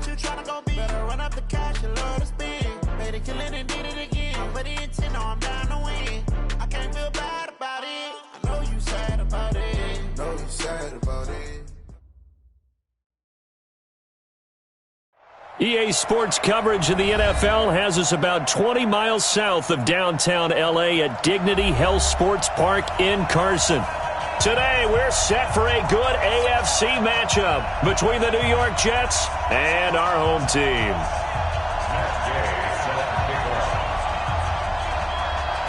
what you tryna go be. Better run up the cash and love to spend. Made it, kill it, and did it again. But the intent, no, I'm down to win. I can't feel bad about it. I know you sad about it. Know you sad about it. EA Sports coverage of the NFL has us about 20 miles south of downtown L.A. at Dignity Health Sports Park in Carson. Today, we're set for a good AFC matchup between the New York Jets and our home team.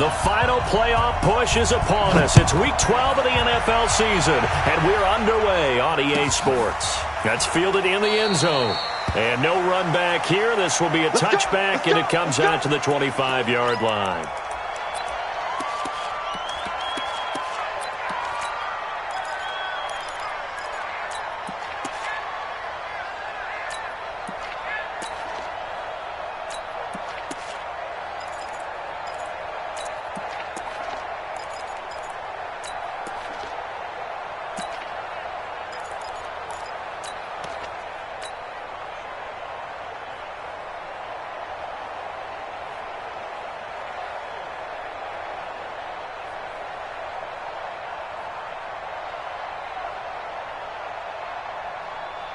The final playoff push is upon us. It's Week 12 of the NFL season, and we're underway on EA Sports. That's fielded in the end zone. And no run back here. This will be a touchback, and it comes out to the 25-yard line.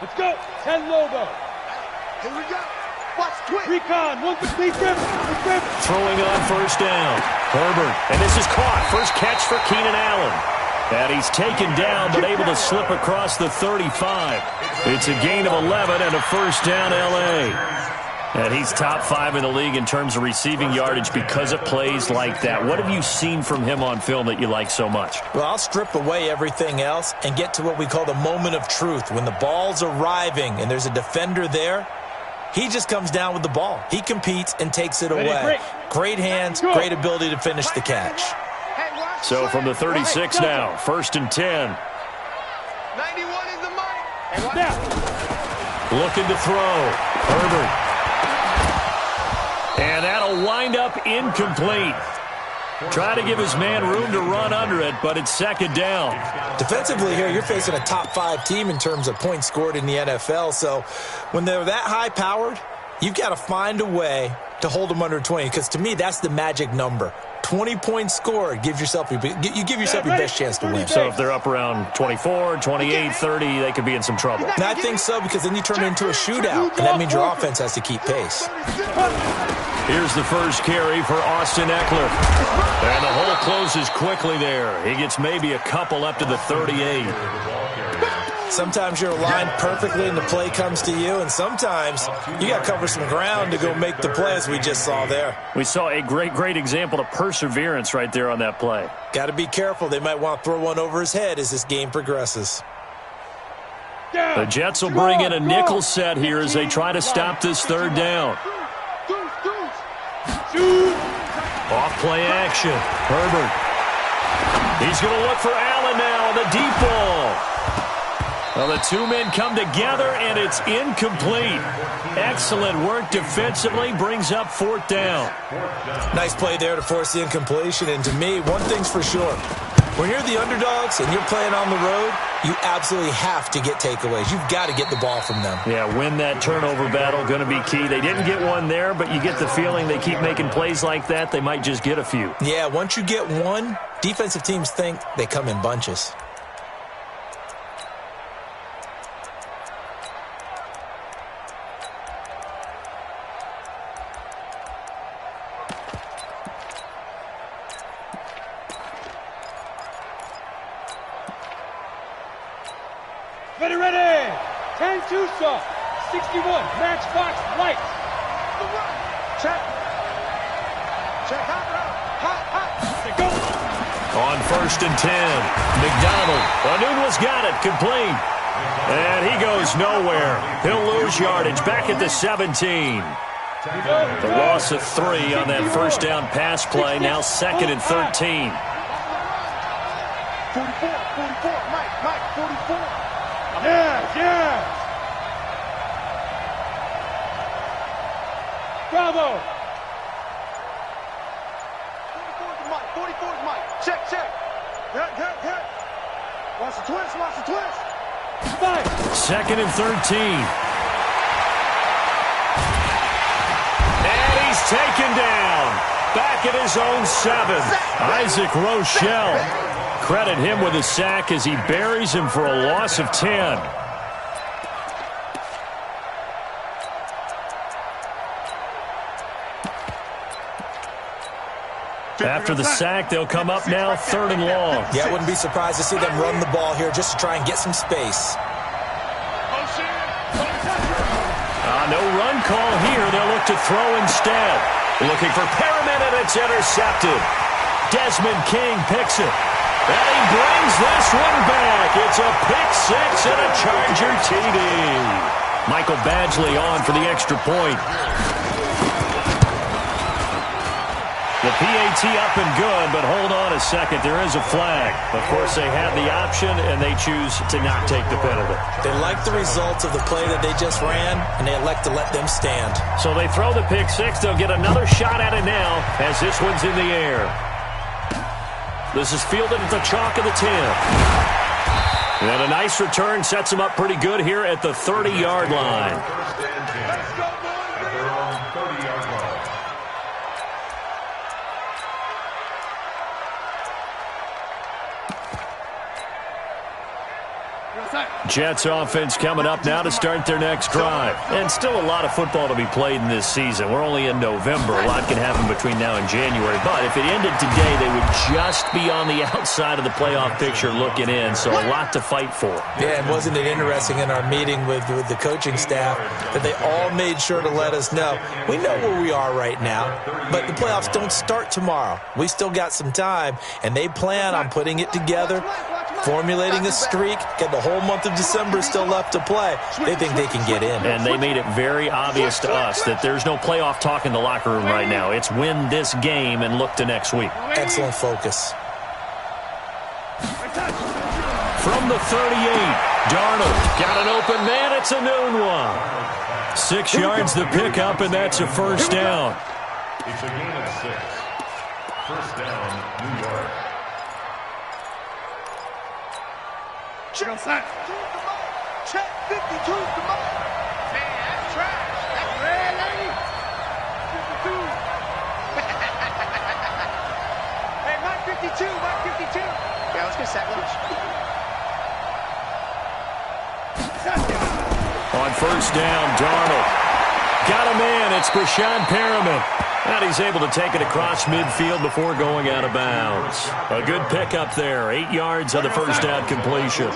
Let's go. 10 logo. Here we go. Watch quick. Recon. One complete grip. Throwing on first down. Herbert. And this is caught. First catch for Keenan Allen. And he's taken down but able to slip across the 35. It's a gain of 11 and a first down L.A. And he's top 5 in the league in terms of receiving yardage because of plays like that. What have you seen from him on film that you like so much? Well, I'll strip away everything else and get to what we call the moment of truth. When the ball's arriving and there's a defender there, he just comes down with the ball. He competes and takes it away. Great hands, great ability to finish the catch. So from the 36 now, 1st and 10. 91 is the mic. Looking to throw. Herbert. And that'll wind up incomplete. Try to give his man room to run under it, but it's second down. Defensively here, you're facing a top 5 team in terms of points scored in the NFL. So when they're that high-powered, you've got to find a way to hold them under 20, because to me, that's the magic number. 20 points scored, you give yourself your best chance to win. So if they're up around 24, 28, 30, they could be in some trouble. And I think so, because then you turn it into a shootout, and that means your offense has to keep pace. Here's the first carry for Austin Eckler. And the hole closes quickly there. He gets maybe a couple up to the 38. Sometimes you're aligned perfectly and the play comes to you, and sometimes you got to cover some ground to go make the play, as we just saw there. We saw a great example of perseverance right there on that play. Got to be careful. They might want to throw one over his head as this game progresses. The Jets will bring in a nickel set here as they try to stop this third down. Off play action. Herbert. He's going to look for Allen now on the deep ball. Well, the two men come together, and it's incomplete. Excellent work defensively, brings up 4th down. Nice play there to force the incompletion, and to me, one thing's for sure. When you're the underdogs and you're playing on the road, you absolutely have to get takeaways. You've got to get the ball from them. Yeah, win that turnover battle, going to be key. They didn't get one there, but you get the feeling they keep making plays like that, they might just get a few. Yeah, once you get one, defensive teams think they come in bunches. Ready. 10 Tucson. 61. Matchbox White. Check. Hot. Go. On 1st and 10, McDonald. Onunwa's got it, complete. And he goes nowhere. He'll lose yardage back at the 17. The loss of 3 on that first down pass play, now 2nd and 13. 44, Mike, 44. Yeah. Bravo. 44 is Mike. Check. Hit. Watch the twist. 5. 2nd and 13. taken down. Back at his own 7. Isaac Rochelle. Credit him with a sack as he buries him for a loss of 10. After the sack, they'll come up now 3rd and long. Yeah, I wouldn't be surprised to see them run the ball here just to try and get some space. No run call here. They'll look to throw instead. Looking for Perriman, and it's intercepted. Desmond King picks it. And he brings this one back. It's a pick 6 and a Charger TD. Michael Badgley on for the extra point. The PAT up and good, but hold on a second. There is a flag. Of course, they have the option, and they choose to not take the penalty. They like the results of the play that they just ran, and they elect to let them stand. So they throw the pick 6. They'll get another shot at it now as this one's in the air. This is fielded at the chalk of the 10. And a nice return sets them up pretty good here at the 30-yard line. Jets offense coming up now to start their next drive. And still a lot of football to be played in this season. We're only in November. A lot can happen between now and January. But if it ended today, they would just be on the outside of the playoff picture looking in. So a lot to fight for. Yeah, and wasn't it interesting in our meeting with the coaching staff that they all made sure to let us know, we know where we are right now, but the playoffs don't start tomorrow. We still got some time, and they plan on putting it together, formulating a streak, get the whole month of December still left to play. They think they can get in. And they made it very obvious to us that there's no playoff talk in the locker room right now. It's win this game and look to next week. Excellent focus. From the 38, Darnold got an open man. It's a noon one. 6 yards the pickup, and that's a first down. It's a gain of 6. First down, New York. Check outside. Check 52 to Mike. Man, that's trash. That's red, lady. 52. Hey, Mike 52. Mike 52. Yeah, let's get sack lunch. On first down, Darnold got a man. It's Brashad Perriman. And he's able to take it across midfield before going out of bounds. A good pickup there. 8 yards on the first down completion.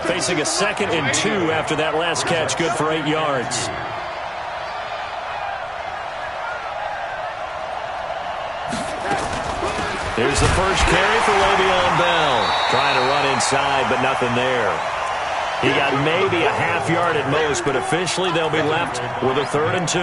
Facing a 2nd and 2 after that last catch. Good for 8 yards. Here's the first carry for Le'Veon Bell. Trying to run inside, but nothing there. He got maybe a half yard at most, but officially they'll be left with a 3rd and 2.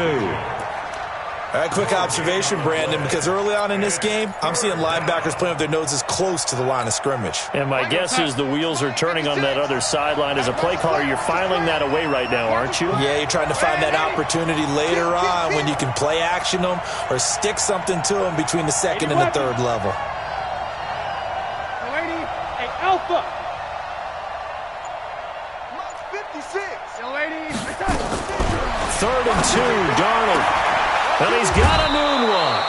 All right, quick observation, Brandon, because early on in this game, I'm seeing linebackers playing with their noses close to the line of scrimmage. And my guess is the wheels are turning on that other sideline. As a play caller, you're filing that away right now, aren't you? Yeah, you're trying to find that opportunity later on when you can play action them or stick something to them between the 2nd and the 3rd level. Lady, hey, Alpha. 56. Lady, 3rd and 2, Darnold. And he's got a noon one.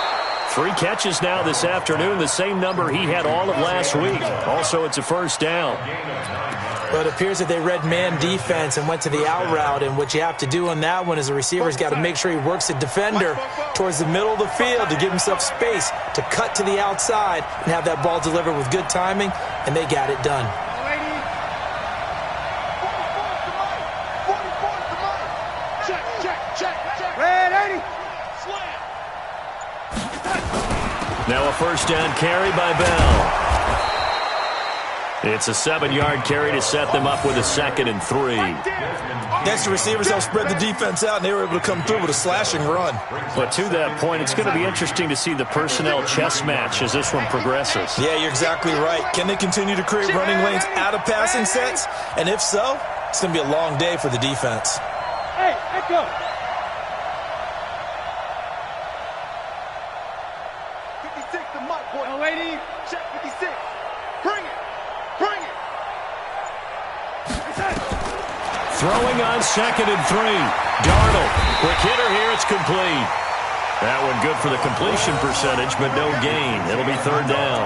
3 catches now this afternoon, the same number he had all of last week. Also, it's a first down. But it appears that they read man defense and went to the out route, and what you have to do on that one is a receiver's got to make sure he works the defender towards the middle of the field to give himself space to cut to the outside and have that ball delivered with good timing, and they got it done. 44 to Mike. Check. Red 80. Now a first down carry by Bell. It's a 7-yard carry to set them up with a 2nd and 3. Next, the receivers helped spread the defense out, and they were able to come through with a slashing run. But to that point, it's going to be interesting to see the personnel chess match as this one progresses. Yeah, you're exactly right. Can they continue to create running lanes out of passing sets? And if so, it's going to be a long day for the defense. Hey, Echo. 56 to Mike, boy. Lady. Check 56. Bring it. Throwing on 2nd and 3. Darnold. Quick hitter here. It's complete. That one good for the completion percentage, but no gain. It'll be third down.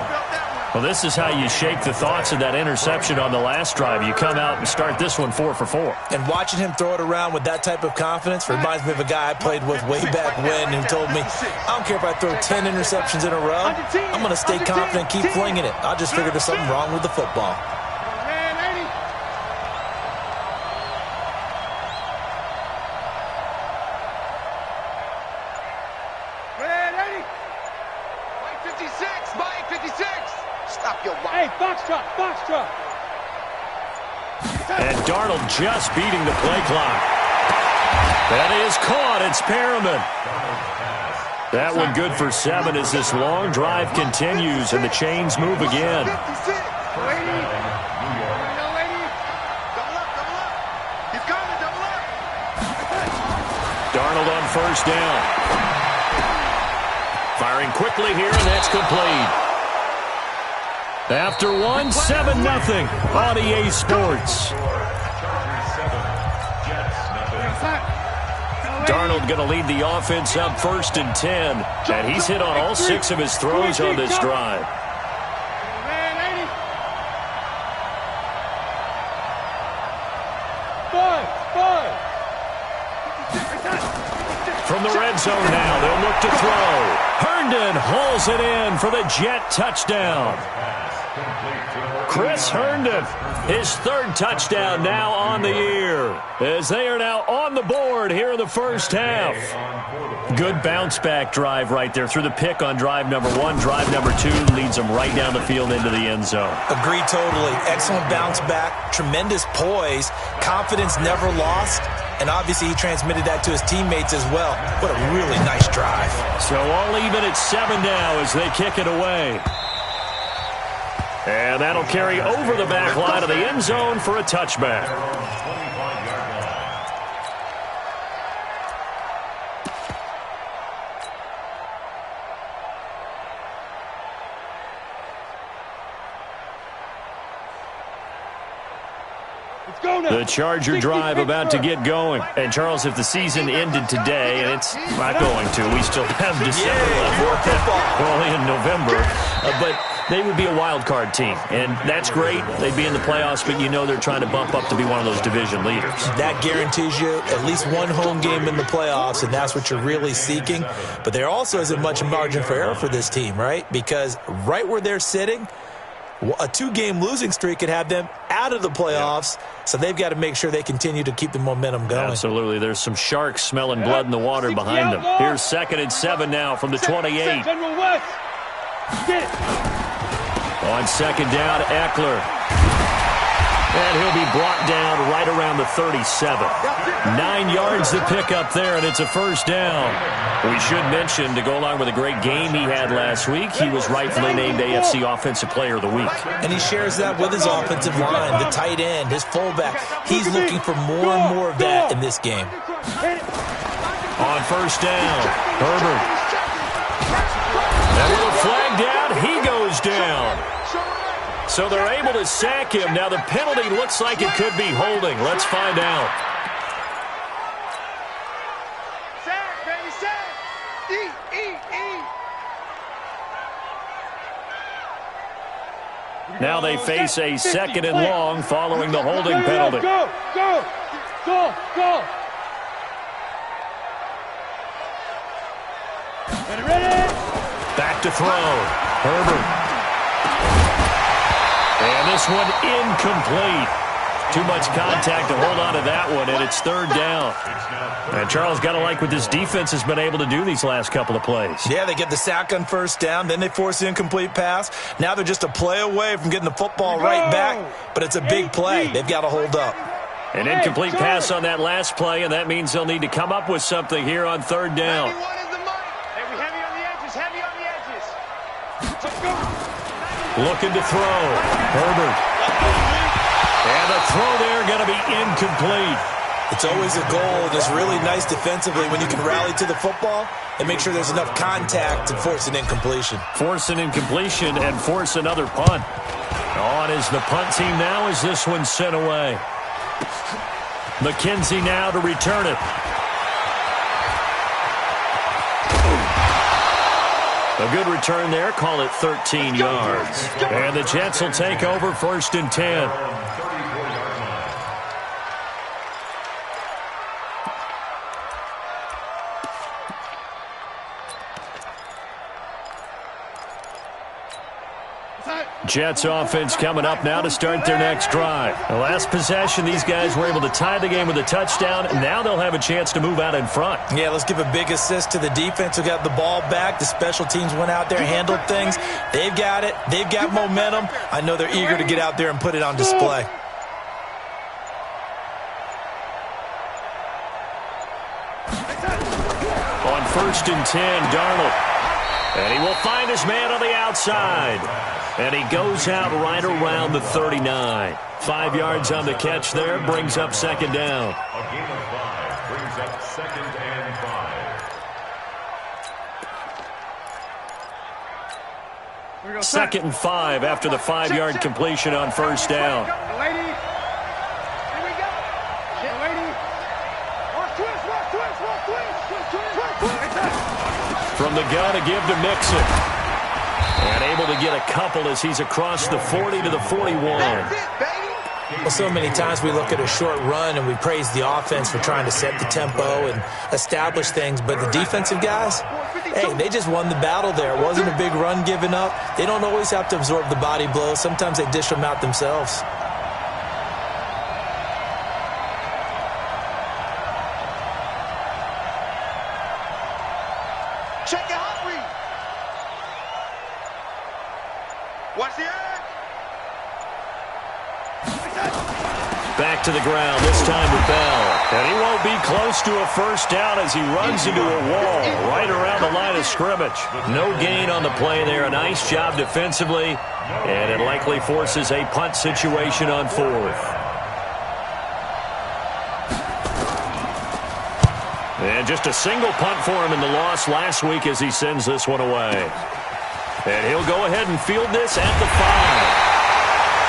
Well, this is how you shake the thoughts of that interception on the last drive. You come out and start this one 4 for 4. And watching him throw it around with that type of confidence reminds me of a guy I played with way back when who told me, I don't care if I throw 10 interceptions in a row, I'm going to stay confident and keep flinging it. I just figured there's something wrong with the football. Hey, Foxtrot, Foxtrot. And Darnold just beating the play clock. That is caught. It's Perriman. That one good for 7 as this long drive continues and the chains move again. Darnold on first down. Firing quickly here, and that's complete. After 1, 7-0 on EA Sports. Darnold going to lead the offense up 1st and 10. And he's hit on all 6 of his throws on this drive. From the red zone now, they'll look to throw. Herndon hauls it in for the Jet touchdown. Chris Herndon, his 3rd touchdown now on the year, as they are now on the board here in the first half. Good bounce-back drive right there through the pick on drive number 1. Drive number 2 leads them right down the field into the end zone. Agree totally. Excellent bounce-back, tremendous poise, confidence never lost, and obviously he transmitted that to his teammates as well. What a really nice drive. So all even at 7 now as they kick it away. And that'll carry over the back line of the end zone for a touchback. The Charger drive about to get going. And, Charles, if the season ended today, and it's not going to, we still have December left. We're only in November. But they would be a wild card team, and that's great. They'd be in the playoffs, but you know they're trying to bump up to be one of those division leaders. That guarantees you at least one home game in the playoffs, and that's what you're really seeking. But there also isn't much margin for error for this team, right? Because right where they're sitting, a 2-game losing streak could have them out of the playoffs, so they've got to make sure they continue to keep the momentum going. Absolutely. There's some sharks smelling blood in the water behind them. Here's 2nd and 7 now from the 28. On 2nd down, Eckler. And he'll be brought down right around the 37. 9 yards to pick up there, and it's a first down. We should mention, to go along with a great game he had last week, he was rightfully named AFC Offensive Player of the Week. And he shares that with his offensive line, the tight end, his fullback. He's looking for more and more of that in this game. On first down, Herbert. And with a flag down, he goes down. So they're able to sack him. Now the penalty looks like it could be holding. Let's find out. Sack, baby, sack. E. Now they face a 2nd and long following the holding penalty. Go. Ready? Back to throw. Herbert. And this one incomplete. Too much contact to hold on to that one, and it's 3rd down. And Charles, got to like what this defense has been able to do these last couple of plays. Yeah, they get the sack on first down, then they force the incomplete pass. Now they're just a play away from getting the football right back, but it's a big play. They've got to hold up. An incomplete pass on that last play, and that means they'll need to come up with something here on 3rd down. Looking to throw. Herbert. And the throw there going to be incomplete. It's always a goal, and it's really nice defensively when you can rally to the football and make sure there's enough contact to force an incompletion. Force an incompletion and force another punt. On is the punt team now as this one's sent away. McKenzie now to return it. A good return there. Call it 13 yards. And the Jets will take over 1st and 10. Jets offense coming up now to start their next drive. The last possession, these guys were able to tie the game with a touchdown, and now they'll have a chance to move out in front. Yeah, let's give a big assist to the defense who got the ball back. The special teams went out there, handled things. They've got it. They've got momentum. I know they're eager to get out there and put it on display. On 1st and 10, Darnold. And he will find his man on the outside. And he goes out right around the 39. 5 yards on the catch there, brings up 2nd down. A gain of 5 brings up 2nd and 5. 2nd and 5 after the 5-yard completion on 1st down. From the gun, a give to Mixon. And able to get a couple as he's across the 40 to the 41. Well, so many times we look at a short run and we praise the offense for trying to set the tempo and establish things, but the defensive guys, hey, they just won the battle there. It wasn't a big run given up. They don't always have to absorb the body blows. Sometimes they dish them out themselves. Check your hot read. Watch the air. Back to the ground, this time with Bell. And he won't be close to a 1st down as he runs into a wall right around the line of scrimmage. No gain on the play there. A nice job defensively. And it likely forces a punt situation on 4th. And just a single punt for him in the loss last week as he sends this one away. And he'll go ahead and field this at the 5.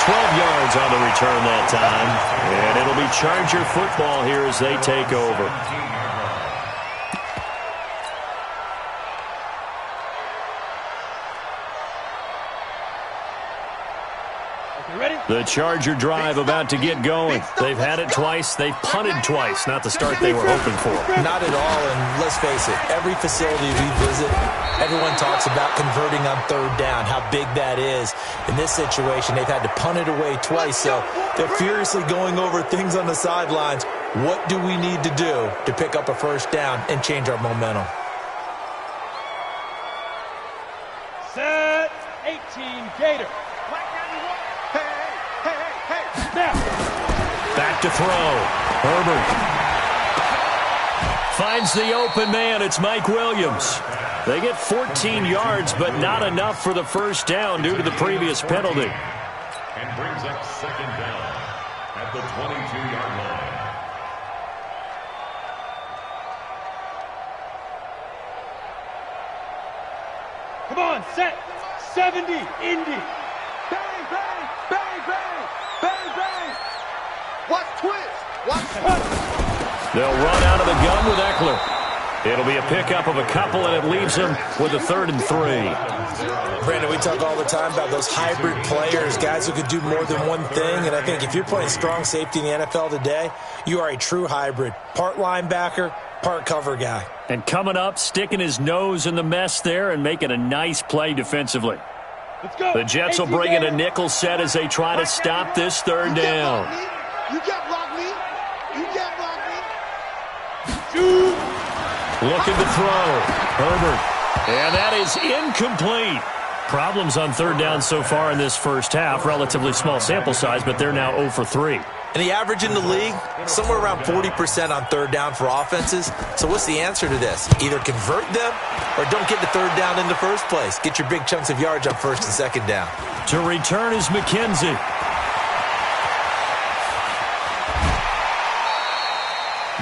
12 yards on the return that time. And it'll be Charger football here as they take over. The Charger drive about to get going. They've had it twice. They've punted twice. Not the start they were hoping for. Not at all, and let's face it, every facility we visit, everyone talks about converting on 3rd down, how big that is. In this situation, they've had to punt it away twice, so they're furiously going over things on the sidelines. What do we need to do to pick up a 1st down and change our momentum? Set 18 Gator. Back to throw. Herbert finds the open man. It's Mike Williams. They get 14 yards, but not enough for the 1st down due to the previous penalty. And brings up 2nd down at the 22-yard line. Come on, set 70 Indy. Bang, bang, bang, bang, bang, bang. Watch twist. Watch twist. They'll run out of the gun with Eckler. It'll be a pickup of a couple, and it leaves them with a 3rd and 3. Brandon, we talk all the time about those hybrid players, guys who could do more than one thing, and I think if you're playing strong safety in the NFL today, you are a true hybrid. Part linebacker, part cover guy. And coming up, sticking his nose in the mess there and making a nice play defensively. Let's go. The Jets will bring in a nickel set as they try to stop this 3rd down. You can't block me. You can't block me. Shoot. Looking to throw. Herbert. And that is incomplete. Problems on 3rd down so far in this 1st half. Relatively small sample size, but they're now 0 for 3. And the average in the league, somewhere around 40% on 3rd down for offenses. So what's the answer to this? Either convert them or don't get the 3rd down in the first place. Get your big chunks of yards on 1st and 2nd down. To return is McKenzie.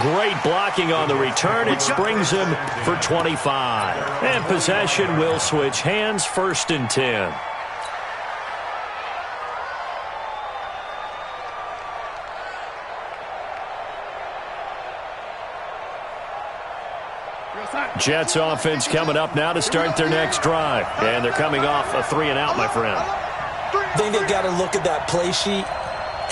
Great blocking on the return. It springs him for 25. And possession will switch hands, 1st and 10. Jets offense coming up now to start their next drive. And they're coming off a 3-and-out, my friend. I think they've got to look at that play sheet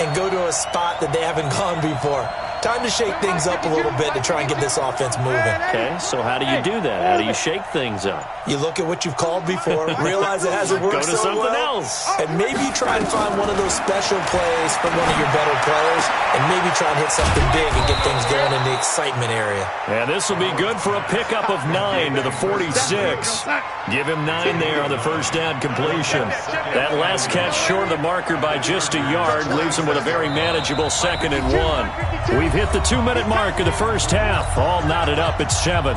and go to a spot that they haven't gone before. Time to shake things up a little bit to try and get this offense moving. Okay, so how do you do that? How do you shake things up? You look at what you've called before, realize it hasn't worked so well. Go to something else. And maybe you try and find one of those special plays from one of your better players, and maybe try and hit something big and get things going in the excitement area. And this will be good for a pickup of 9 to the 46. Give him 9 there on the first down completion. That last catch short of the marker by just a yard leaves him with a very manageable 2nd and 1. We've hit the 2-minute mark of the first half. All knotted up at 7.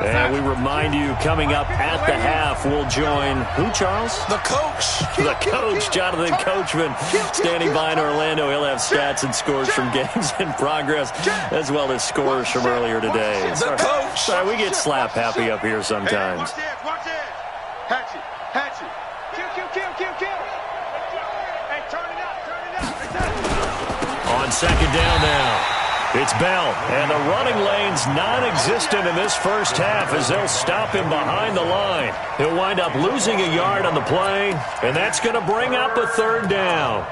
And we remind you, coming up at the half, we'll join who, Charles? The coach. The coach, Jonathan Coachman, standing by in Orlando. He'll have stats and scores from games in progress, as well as scores from earlier today. The coach. Sorry, we get slap happy up here sometimes. Watch it. Hatch it. Hatch it. Kill. Hey, turn it out. On 2nd down now. It's Bell, and the running lane's non-existent in this first half as they'll stop him behind the line. He'll wind up losing a yard on the play, and that's going to bring up a 3rd down.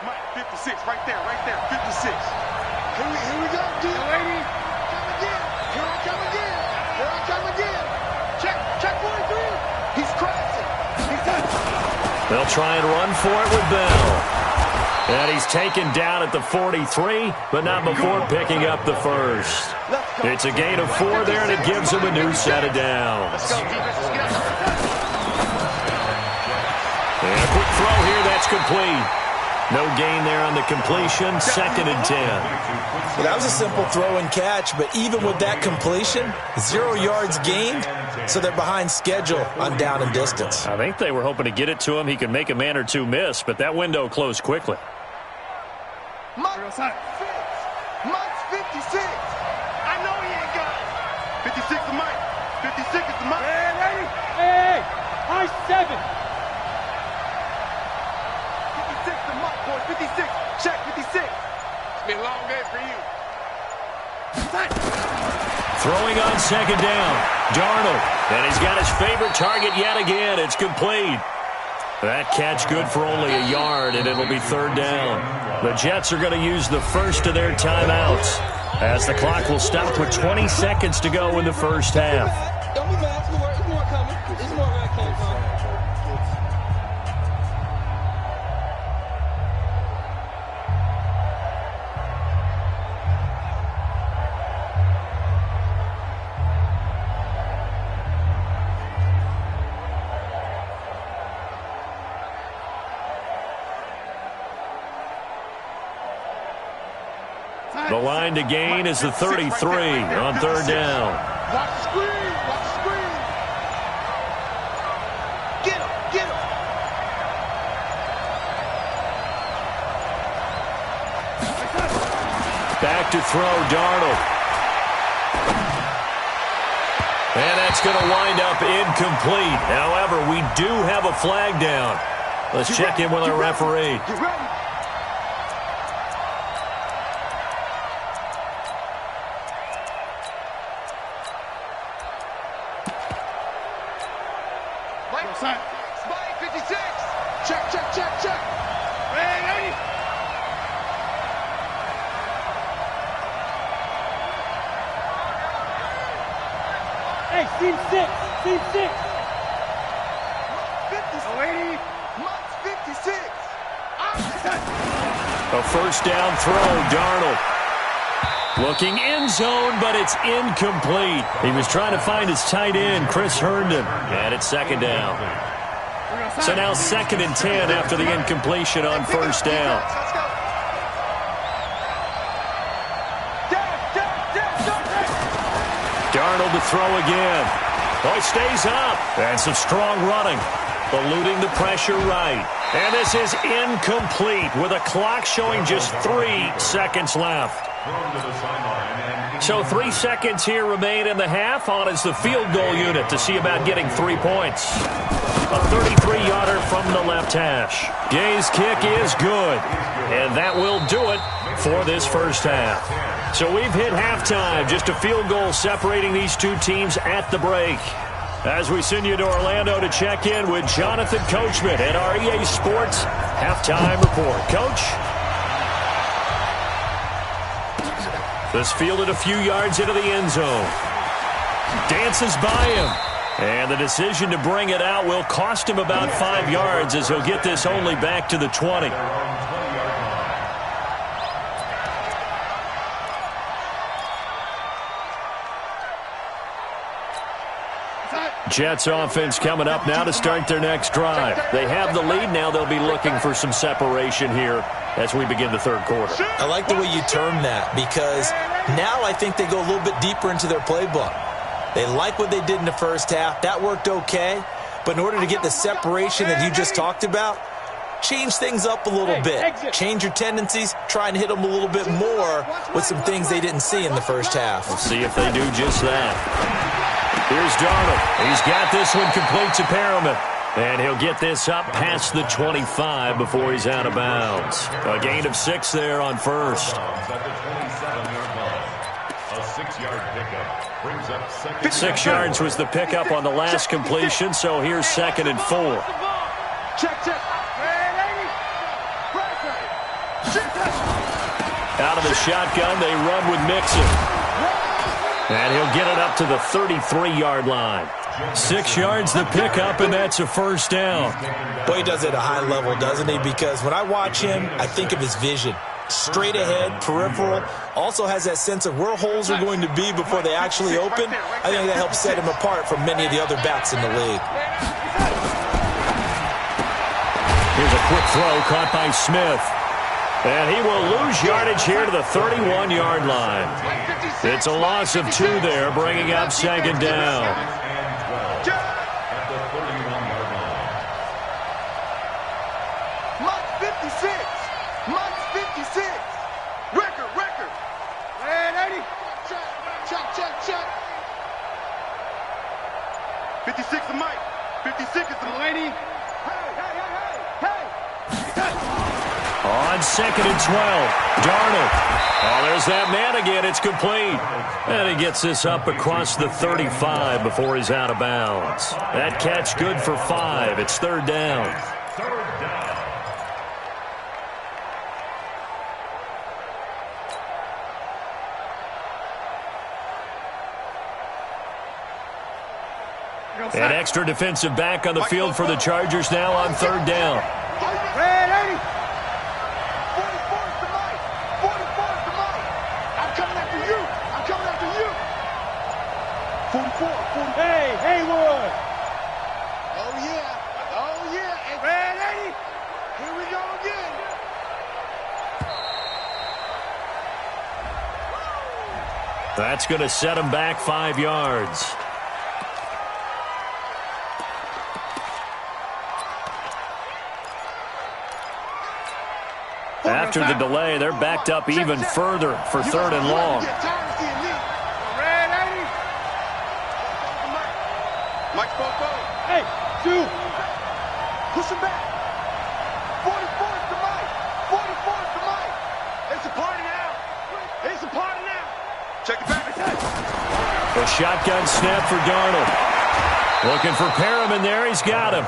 Mike, 56, right there, 56. Here we go, deal, lady. Here I come again. Check 43. He's crashing. He's done. They'll try and run for it with Bell. And he's taken down at the 43, but not before picking up the first. It's a gain of 4 there, and it gives him a new set of downs. And a quick throw here, that's complete. No gain there on the completion, 2nd and 10. Well, that was a simple throw and catch, but even with that completion, 0 yards gained, so they're behind schedule on down and distance. I think they were hoping to get it to him. He could make a man or two miss, but that window closed quickly. Mike's 56. I know he ain't got it. 56 to Mike. 56 is to Mike. Hey, high 7. 56, check 56. It's been a long day for you. Throwing on 2nd down, Darnold, and he's got his favorite target yet again. It's complete. That catch good for only a yard, and it'll be 3rd down. The Jets are going to use the first of their timeouts as the clock will stop with 20 seconds to go in the first half. Don't be mad. There's more coming. There's more where I came from. The line to gain is the 33 on 3rd down. Watch the screen. Get him. Back to throw, Darnold. And that's going to wind up incomplete. However, we do have a flag down. Let's check in with our referee. Get ready. Spike 56. Check. Ready. Hey, seam 6. 50. Mike's 56. A first down throw, Darnold. Looking end zone, but it's incomplete. He was trying to find his tight end, Chris Herndon. And it's 2nd down. So now 2nd and 10 after the incompletion on first down. Darnold to throw again. Oh, he stays up. And some strong running. Eluding the pressure right. And this is incomplete with a clock showing just 3 seconds left. So 3 seconds here remain in the half. On is the field goal unit to see about getting 3 points. A 33-yarder from the left hash. Gay's kick is good. And that will do it for this first half. So we've hit halftime. Just a field goal separating these two teams at the break. As we send you to Orlando to check in with Jonathan Coachman at our EA Sports Halftime Report. Coach? This fielded a few yards into the end zone. Dances by him. And the decision to bring it out will cost him about 5 yards as he'll get this only back to the 20. Jets offense coming up now to start their next drive. They have the lead. Now they'll be looking for some separation here as we begin the third quarter. I like the way you term that because now I think they go a little bit deeper into their playbook. They like what they did in the first half. That worked okay. But in order to get the separation that you just talked about, change things up a little bit. Change your tendencies. Try and hit them a little bit more with some things they didn't see in the first half. We'll see if they do just that. Here's Darnold. He's got this one complete to Perriman. And he'll get this up past the 25 before he's out of bounds. A gain of 6 there on first. A 6-yard pickup brings up second. 6 yards was the pickup on the last completion, so here's 2nd and 4. Check. Out of the shotgun, they run with Mixon. And he'll get it up to the 33-yard line. 6 yards the pickup, and that's a first down. Boy, he does it at a high level, doesn't he? Because when I watch him, I think of his vision. Straight ahead, peripheral. Also has that sense of where holes are going to be before they actually open. I think that helps set him apart from many of the other backs in the league. Here's a quick throw caught by Smith. And he will lose yardage here to the 31-yard line. It's a loss of 2 there, bringing up 2nd down. At the 31-yard line. Mike 56. Mike 56. Record. Man, 80. Check. 56 is Mike. 56 is the lady. Hey. On 2nd and 12, Darnold. Oh, there's that man again. It's complete. And he gets this up across the 35 before he's out of bounds. That catch good for 5. It's 3rd down. An extra defensive back on the field for the Chargers now on 3rd down. Man, 80. 44 is the Mike. 44 is the Mike. I'm coming after you. 44. Hey, Haywood. Oh, yeah. And man, 80. Here we go again. That's going to set him back 5 yards. After the delay, they're backed up even further for 3rd and long. Mike spoke up. Hey, 2. Push him back. 44 is the Mike. 44 is the Mike. It's a party now. Check it back. A shotgun snap for Darnold. Looking for Perriman there. He's got him.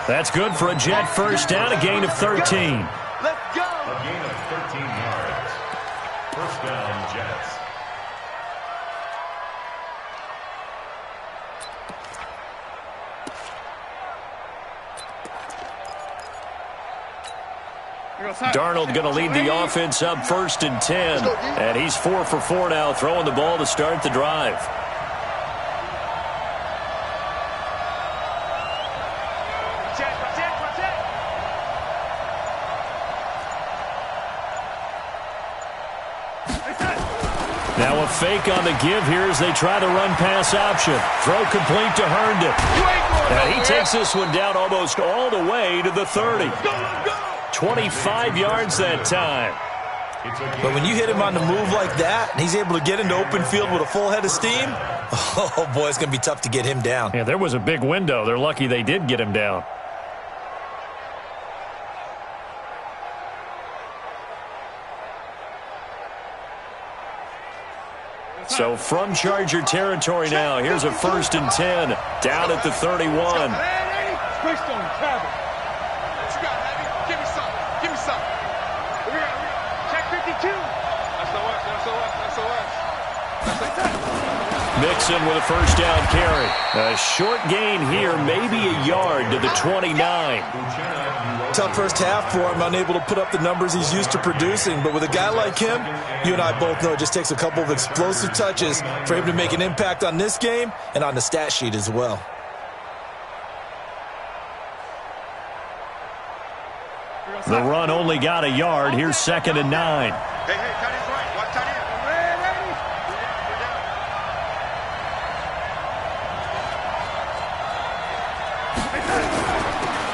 That's good for a Jet first down, a gain of 13. Let's go. A gain of 13 yards. First down, Jets. Darnold going to lead the offense up 1st and 10. And he's 4 for 4 now, throwing the ball to start the drive. Now a fake on the give here as they try to run pass option. Throw complete to Herndon. And he takes this one down almost all the way to the 30. 25 yards that time. But when you hit him on the move like that, and he's able to get into open field with a full head of steam, oh, boy, it's going to be tough to get him down. Yeah, there was a big window. They're lucky they did get him down. So from Charger territory now, here's a 1st and 10 down at the 31. Switched on travel. What you got, Abby? Give me some. Give me some. Check 52. Mixon with a 1st down carry. A short gain here, maybe a yard to the 29. Tough first half for him, unable to put up the numbers he's used to producing. But with a guy like him, you and I both know it just takes a couple of explosive touches for him to make an impact on this game and on the stat sheet as well. The run only got a yard. Here's 2nd and 9. Hey, tight end's right. Watch tight end.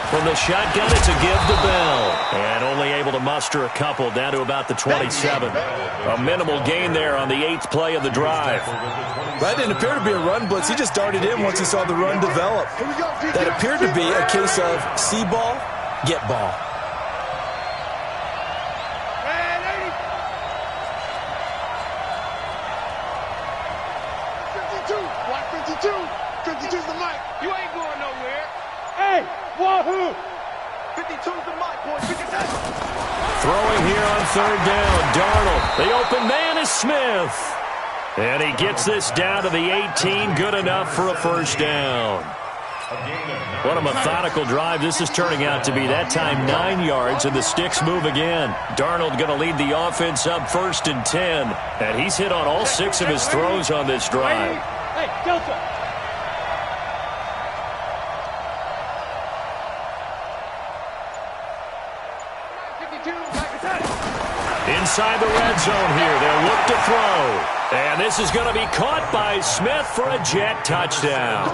From the shotgun, it's a give to Bell. And only able to muster a couple down to about the 27. A minimal gain there on the 8th play of the drive. That didn't appear to be a run blitz. He just darted in once he saw the run develop. That appeared to be a case of see ball, get ball. Wahoo! 52's the mic, boy. 52. Throwing here on 3rd down. Darnold. The open man is Smith. And he gets this down to the 18. Good enough for a 1st down. What a methodical drive this is turning out to be. That time 9 yards, and the sticks move again. Darnold going to lead the offense up 1st and 10. And he's hit on all 6 of his throws on this drive. Hey, Delta. Inside the red zone here, they'll look to throw. And this is going to be caught by Smith for a Jet touchdown.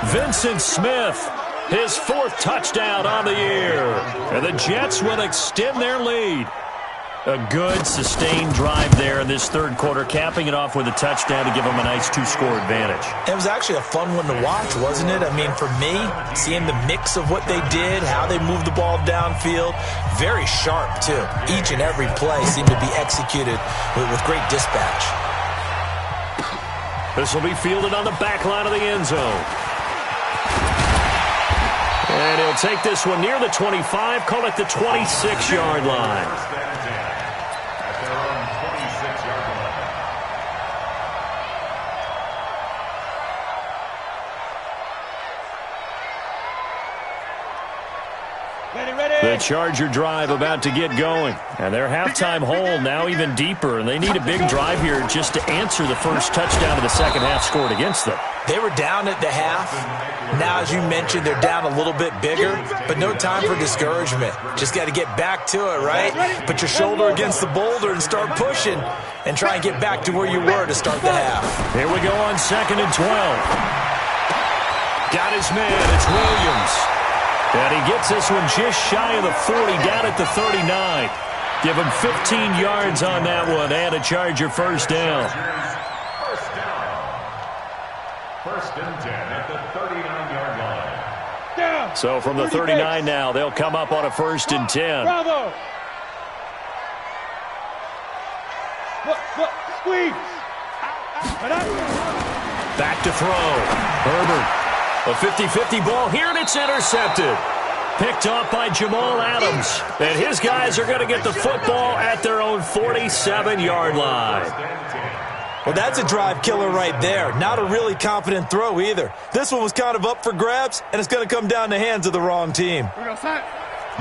Vincent Smith, his 4th touchdown on the year. And the Jets will extend their lead. A good, sustained drive there in this 3rd quarter, capping it off with a touchdown to give them a nice 2-score advantage. It was actually a fun one to watch, wasn't it? I mean, for me, seeing the mix of what they did, how they moved the ball downfield, very sharp, too. Each and every play seemed to be executed with great dispatch. This will be fielded on the back line of the end zone. And he'll take this one near the 25, call it the 26-yard line. The Charger drive about to get going. And their halftime hole now even deeper. And they need a big drive here just to answer the first touchdown of the second half scored against them. They were down at the half. Now, as you mentioned, they're down a little bit bigger. But no time for discouragement. Just got to get back to it, right? Put your shoulder against the boulder and start pushing. And try and get back to where you were to start the half. Here we go on 2nd and 12. Got his man. It's Williams. And he gets this one just shy of the 40, down at the 39. Give him 15 yards on that one, and a Charger 1st down. 1st and 10 at the 39-yard line. Down. So from the 39 now, they'll come up on a 1st and 10. Bravo. Look, squeeze. Back to throw. Herbert. A 50-50 ball here, and it's intercepted. Picked off by Jamal Adams. And his guys are going to get the football at their own 47-yard line. Well, that's a drive killer right there. Not a really confident throw either. This one was kind of up for grabs, and it's going to come down the hands of the wrong team.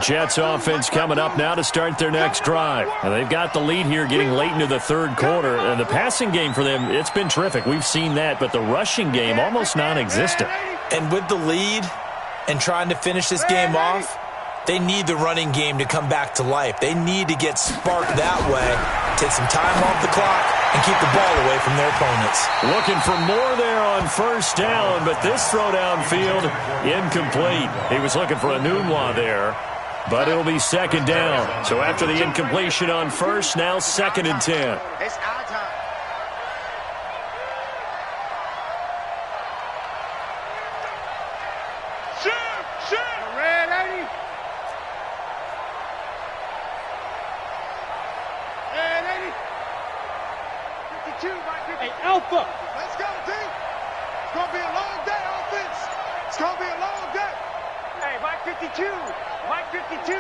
Jets offense coming up now to start their next drive. And they've got the lead here getting late into the 3rd quarter. And the passing game for them, it's been terrific. We've seen that. But the rushing game, almost non-existent. And with the lead and trying to finish this game off, they need the running game to come back to life. They need to get sparked that way, take some time off the clock, and keep the ball away from their opponents. Looking for more there on 1st down, but this throw downfield, incomplete. He was looking for a Nunwa there. but it'll be second down. So after the incompletion on first, now 2nd and 10. It's our time. Red 80. Red 80. 52 by 50. Hey, Alpha. Let's go, team. It's going to be a long day, offense. It's going to be a long day. Hey, Mike 52. Mike 52.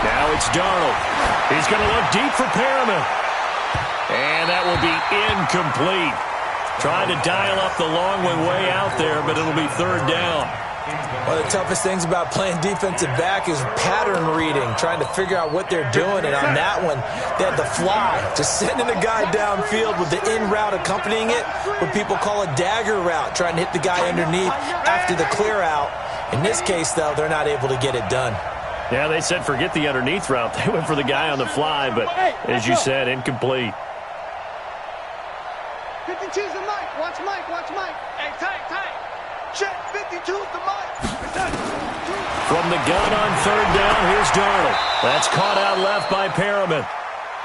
Now it's Darnold. He's going to look deep for Perriman. And that will be incomplete. Trying to dial up the long way out there, but it'll be 3rd down. One of the toughest things about playing defensive back is pattern reading, trying to figure out what they're doing. And on that one, they had the fly, just sending a guy downfield with the in route accompanying it, what people call a dagger route, trying to hit the guy underneath after the clear out. In this case, though, they're not able to get it done. Yeah, they said forget the underneath route. They went for the guy on the fly, but as you said, incomplete. 52's the Mike. Watch Mike. Watch Mike. Hey, tight. Check. 52's the Mike. From the gun on 3rd down, here's Darnold. That's caught out left by Perriman.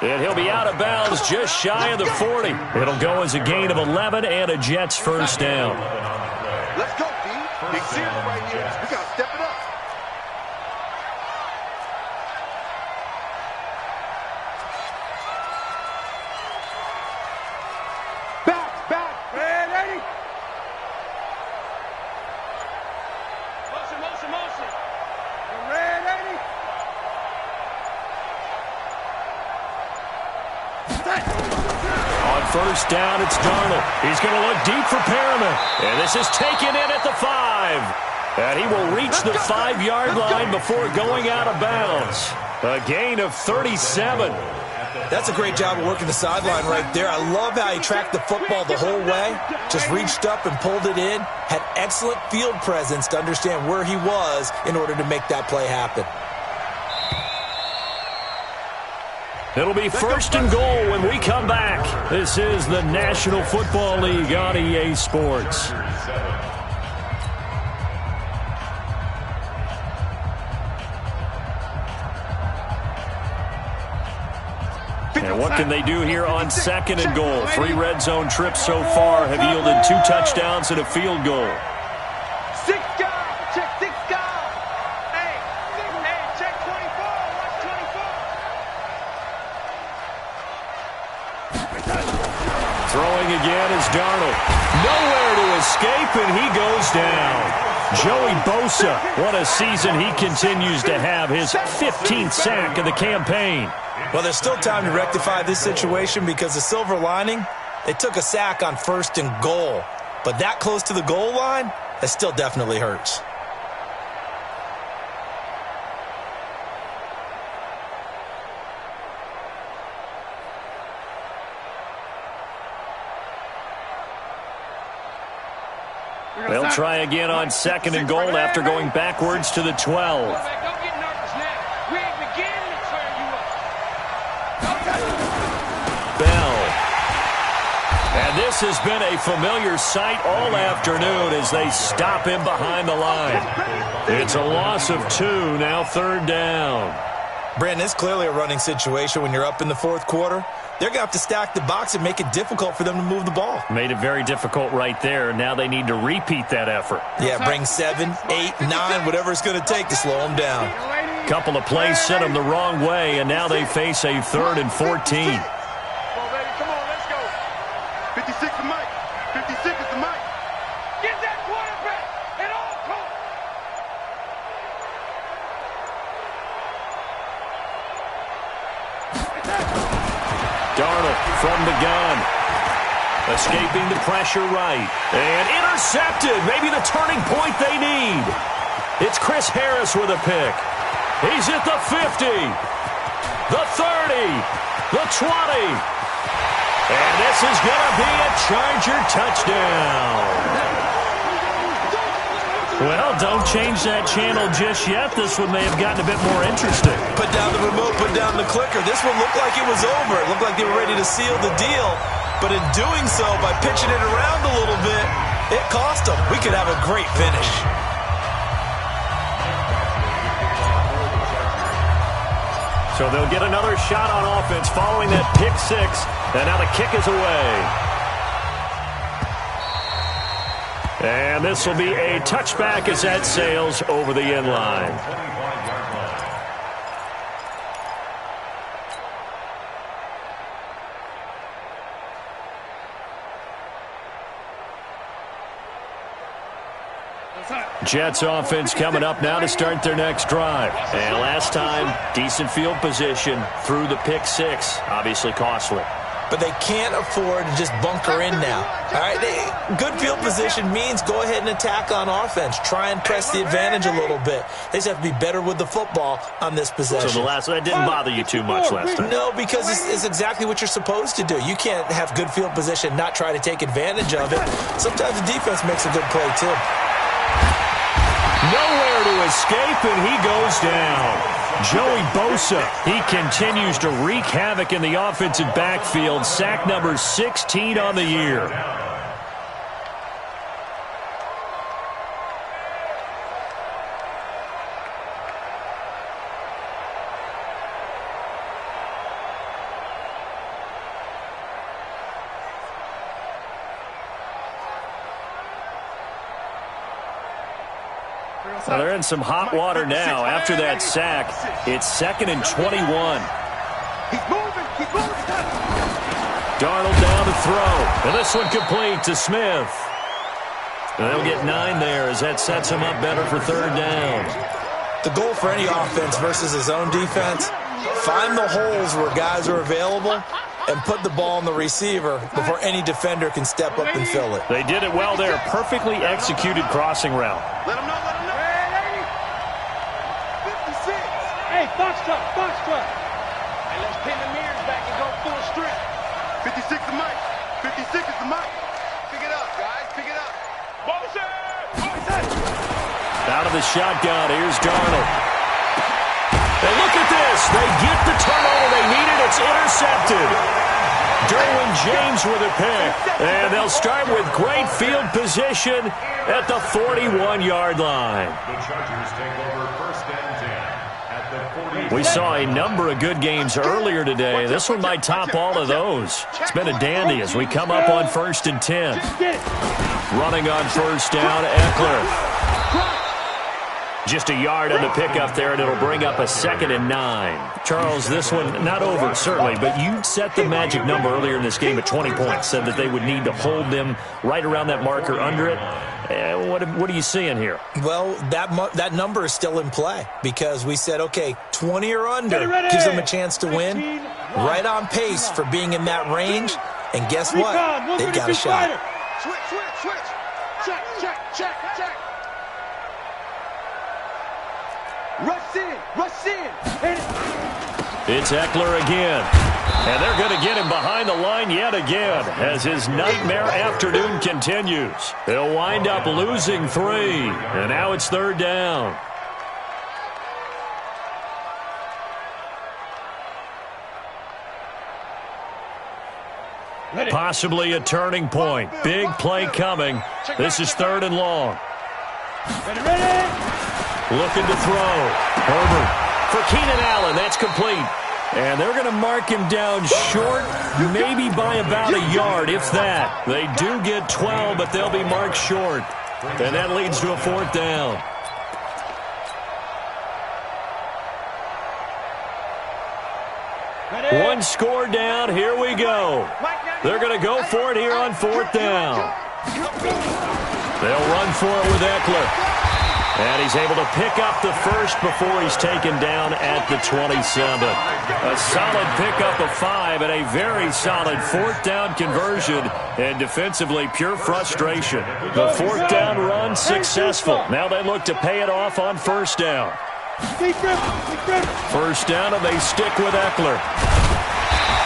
And he'll be out of bounds just shy of the 40. It'll go as a gain of 11 and a Jets 1st down. Let's go, D. Big serious right here. We got to step it up. Back. Red 80. Motion. Red 80. On 1st down, it's Darnold. He's going to look deep for Perriman. And this is taken in at the 5. And he will reach the 5-yard line before going out of bounds. A gain of 37. That's a great job of working the sideline right there. I love how he tracked the football the whole way, just reached up and pulled it in, had excellent field presence to understand where he was in order to make that play happen. It'll be 1st and goal when we come back. This is the National Football League on EA Sports. And what can they do here on 2nd and goal? 3 red zone trips so far have yielded 2 touchdowns and a field goal. 6 guys. Check 6 guys. Hey, check 24. Watch 24. Throwing again is Darnold. Nowhere to escape, and he goes down. Joey Bosa, what a season he continues to have. His 15th sack of the campaign. Well, there's still time to rectify this situation because the silver lining, they took a sack on 1st and goal. But that close to the goal line, that still definitely hurts. They'll try again on 2nd and goal after going backwards to the 12. Don't get nervous now. We ain't beginning to turn you up. Bell. And this has been a familiar sight all afternoon as they stop him behind the line. It's a loss of 2, now 3rd down. Brandon, it's clearly a running situation when you're up in the 4th quarter. They're going to have to stack the box and make it difficult for them to move the ball. Made it very difficult right there. Now they need to repeat that effort. Yeah, bring 7, 8, 9, whatever it's going to take to slow them down. Couple of plays sent them the wrong way, and now they face a 3rd and 14. Come on, let's go. 56 is Mike. 56 is the Mike. Get that quarterback at all costs. Darnold from the gun. Escaping the pressure right. And intercepted. Maybe the turning point they need. It's Chris Harris with a pick. He's at the 50. The 30. The 20. And this is going to be a Charger touchdown. Well, don't change that channel just yet. This one may have gotten a bit more interesting. Put down the remote, put down the clicker. This one looked like it was over. It looked like they were ready to seal the deal. But in doing so, by pitching it around a little bit, it cost them. We could have a great finish. So they'll get another shot on offense following that pick six. And now the kick is away. And this will be a touchback as that sails over the end line. Jets offense coming up now to start their next drive. And last time, decent field position through the pick six. Obviously costly. But they can't afford to just bunker in now. All right, good field position means go ahead and attack on offense. Try and press the advantage a little bit. They just have to be better with the football on this possession. So that didn't bother you too much last time? No, because it's exactly what you're supposed to do. You can't have good field position, not try to take advantage of it. Sometimes the defense makes a good play, too. Nowhere to escape, and he goes down. Joey Bosa, he continues to wreak havoc in the offensive backfield. Sack number 16 on the year. Well, they're in some hot water now. After that sack, it's 2nd and 21. Darnold down to throw. And this one complete to Smith. And they'll get 9 there as that sets him up better for 3rd down. The goal for any offense versus his own defense, find the holes where guys are available and put the ball on the receiver before any defender can step up and fill it. They did it well there. Perfectly executed crossing route. Let him know, let him know. Hey, box truck, box truck. Hey, let's pin the mirrors back and go full strength. 56 is Mike. 56 is the Mike. Pick it up, guys. Pick it up. Motion! Motion! Out of the shotgun, here's Darnold. And look at this. They get the turnover they needed. It's intercepted. Derwin James with a pick. And they'll start with great field position at the 41-yard line. The Chargers take over 1st and 10 at the 40. We saw a number of good games earlier today. This one might top all of those. It's been a dandy as we come up on 1st and 10. Running on 1st down, Eckler. Just a yard on the pickup there, and it'll bring up a 2nd and 9. Charles, this one not over, certainly, but you set the magic number earlier in this game at 20 points, said that they would need to hold them right around that marker under it. What are you seeing here? Well, that number is still in play because we said, okay, 20 or under gives them a chance to win. Right on pace for being in that range, and guess what? They've got a shot. Switch, switch, switch. Check, check, check, check. Rush in, rush in. It's Eckler again. And they're going to get him behind the line yet again as his nightmare afternoon continues. He'll wind up losing 3. And now it's 3rd down. Possibly a turning point. Big play coming. This is 3rd and long. Looking to throw. Herbert for Keenan Allen. That's complete. And they're going to mark him down short, maybe by about a yard, if that. They do get 12, but they'll be marked short. And that leads to a 4th down. One score down. Here we go. They're going to go for it here on 4th down. They'll run for it with Eckler. And he's able to pick up the first before he's taken down at the 27. A solid pickup of 5 and a very solid 4th down conversion. And defensively, pure frustration. The 4th down run successful. Now they look to pay it off on 1st down. 1st down, and they stick with Eckler.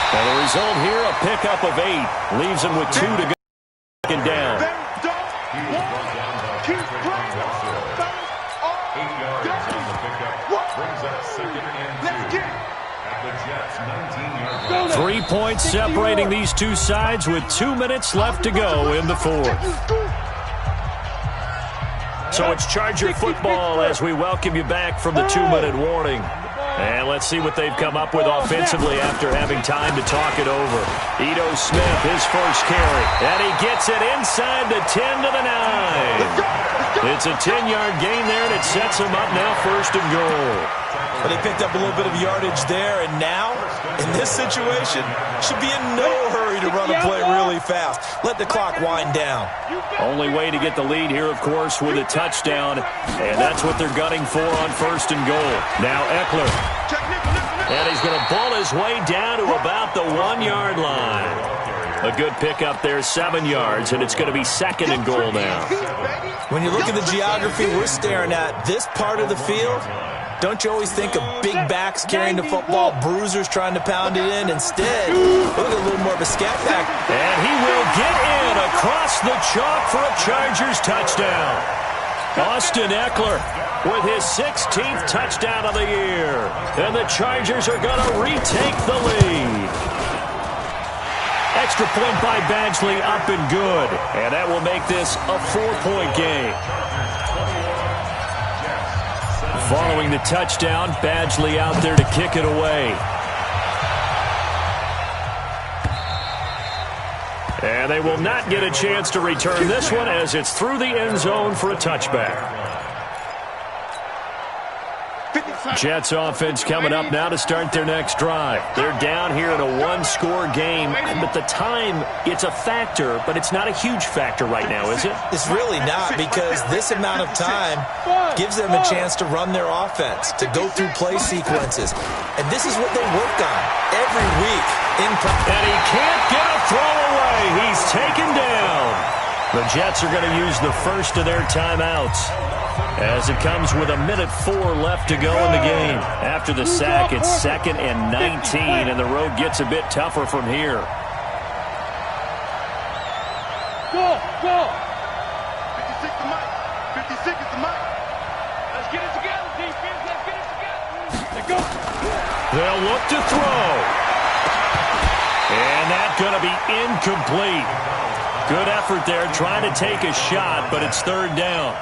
And the result here, a pickup of 8. Leaves him with 2 to go. Second down. 8 yards on the pickup. Brings up 2nd and 2 at the Jets' 19-yard line. 3 points separating these two sides with 2 minutes left to go in the 4th. So it's Charger football as we welcome you back from the 2-minute warning. And let's see what they've come up with offensively after having time to talk it over. Ito Smith, his first carry. And he gets it inside the 10 to the 9. It's a 10-yard gain there, and it sets him up now 1st and goal. Well, they picked up a little bit of yardage there, and now, in this situation, should be in no hurry to run a play really fast. Let the clock wind down. Only way to get the lead here, of course, with a touchdown, and that's what they're gunning for on 1st and goal. Now Eckler. And he's going to ball his way down to about the 1-yard line. A good pickup there, 7 yards, and it's going to be 2nd and goal now. When you look at the geography we're staring at, this part of the field, don't you always think of big backs carrying the football, bruisers trying to pound it in? Instead, look at a little more of a scat back. And he will get in across the chalk for a Chargers touchdown. Austin Eckler with his 16th touchdown of the year. And the Chargers are going to retake the lead. Extra point by Badgley, up and good. And that will make this a 4-point game. Following the touchdown, Badgley out there to kick it away. And they will not get a chance to return this one as it's through the end zone for a touchback. Jets offense coming up now to start their next drive. They're down here in a 1-score game. But the time, it's a factor, but it's not a huge factor right now, is it? It's really not, because this amount of time gives them a chance to run their offense, to go through play sequences. And this is what they work on every week in practice. And he can't get a throw away. He's taken down. The Jets are going to use the first of their timeouts, as it comes with 1:04 left to go in the game. After the sack, it's 2nd and 19, and the road gets a bit tougher from here. Go! 56 to Mike. 56 is the Mike. Let's get it together, defense. Let's get it together. Let's go. They'll look to throw. And that's going to be incomplete. Good effort there, trying to take a shot, but it's 3rd down.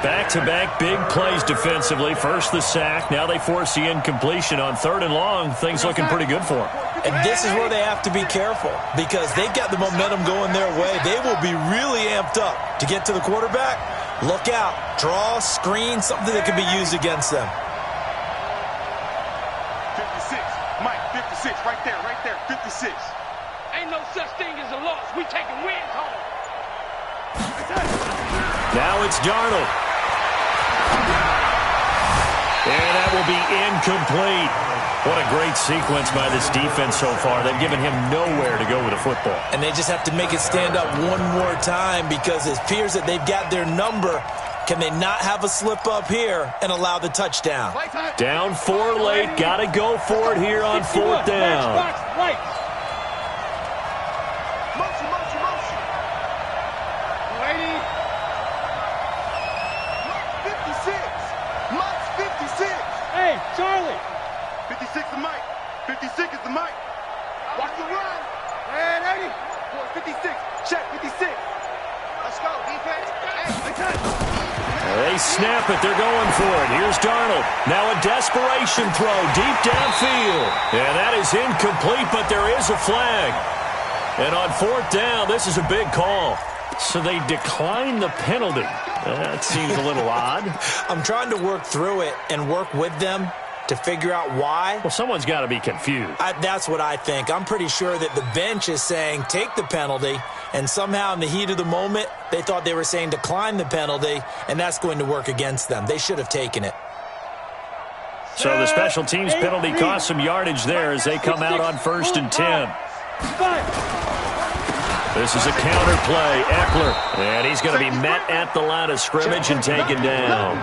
Back-to-back big plays defensively. First the sack. Now they force the incompletion on 3rd and long. Things looking pretty good for them. And this is where they have to be careful, because they've got the momentum going their way. They will be really amped up to get to the quarterback. Look out. Draw, screen, something that can be used against them. 56. Mike, 56. Right there. 56. Ain't no such thing as a loss. We taking wins home. Now it's Darnold. And that will be incomplete. What a great sequence by this defense so far. They've given him nowhere to go with the football. And they just have to make it stand up one more time, because it appears that they've got their number. Can they not have a slip up here and allow the touchdown? Down 4 late. Got to go for it here on 4th down. Motion. Lady. Mike's 56. Hey, Charlie. 56 to Mike. 56 is the Mike. Watch the run. And 80. 56. Check 56. Let's go, defense. They snap it. They're going for it. Here's Darnold. Now a desperation throw deep downfield. And that is incomplete, but there is a flag. And on 4th down, this is a big call. So they decline the penalty. That seems a little odd. I'm trying to work through it and work with them to figure out why. Well, someone's got to be confused. That's what I think. I'm pretty sure that the bench is saying take the penalty, and somehow in the heat of the moment, they thought they were saying decline the penalty, and that's going to work against them. They should have taken it. So the special teams penalty cost some yardage there as they come out on 1st and 10. This is a counter play. Eckler. And he's going to be met at the line of scrimmage and taken down.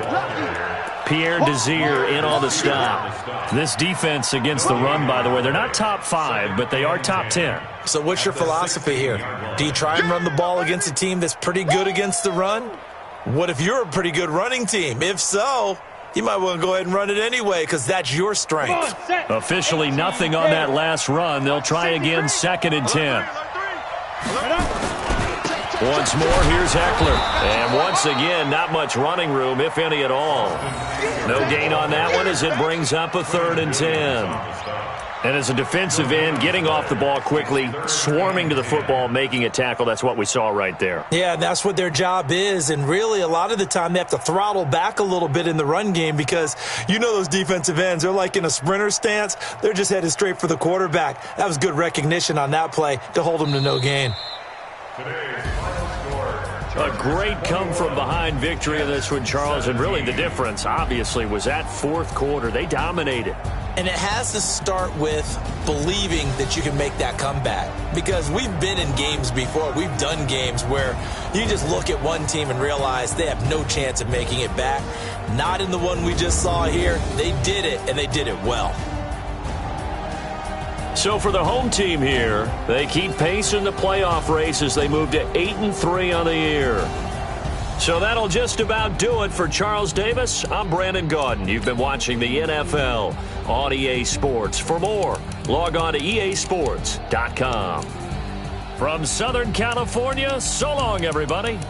Pierre Desir in on the stop. This defense against the run, by the way, they're not top 5, but they are top 10. So what's your philosophy here? Do you try and run the ball against a team that's pretty good against the run? What if you're a pretty good running team? If so, you might want to go ahead and run it anyway, because that's your strength. Officially nothing on that last run. They'll try again 2nd and 10. Once more, here's Eckler. And once again, not much running room, if any at all. No gain on that one as it brings up a 3rd and 10. And as a defensive end, getting off the ball quickly, swarming to the football, making a tackle, that's what we saw right there. Yeah, that's what their job is. And really, a lot of the time, they have to throttle back a little bit in the run game because you know those defensive ends, they're like in a sprinter stance. They're just headed straight for the quarterback. That was good recognition on that play to hold them to no gain. A great come-from-behind victory in this one, Charles, and really the difference, obviously, was that 4th quarter. They dominated. And it has to start with believing that you can make that comeback. Because we've been in games before. We've done games where you just look at one team and realize they have no chance of making it back. Not in the one we just saw here. They did it, and they did it well. So for the home team here, they keep pace in the playoff race as they move to 8-3 on the year. So that'll just about do it for Charles Davis. I'm Brandon Gaudin. You've been watching the NFL on EA Sports. For more, log on to easports.com. From Southern California, so long, everybody.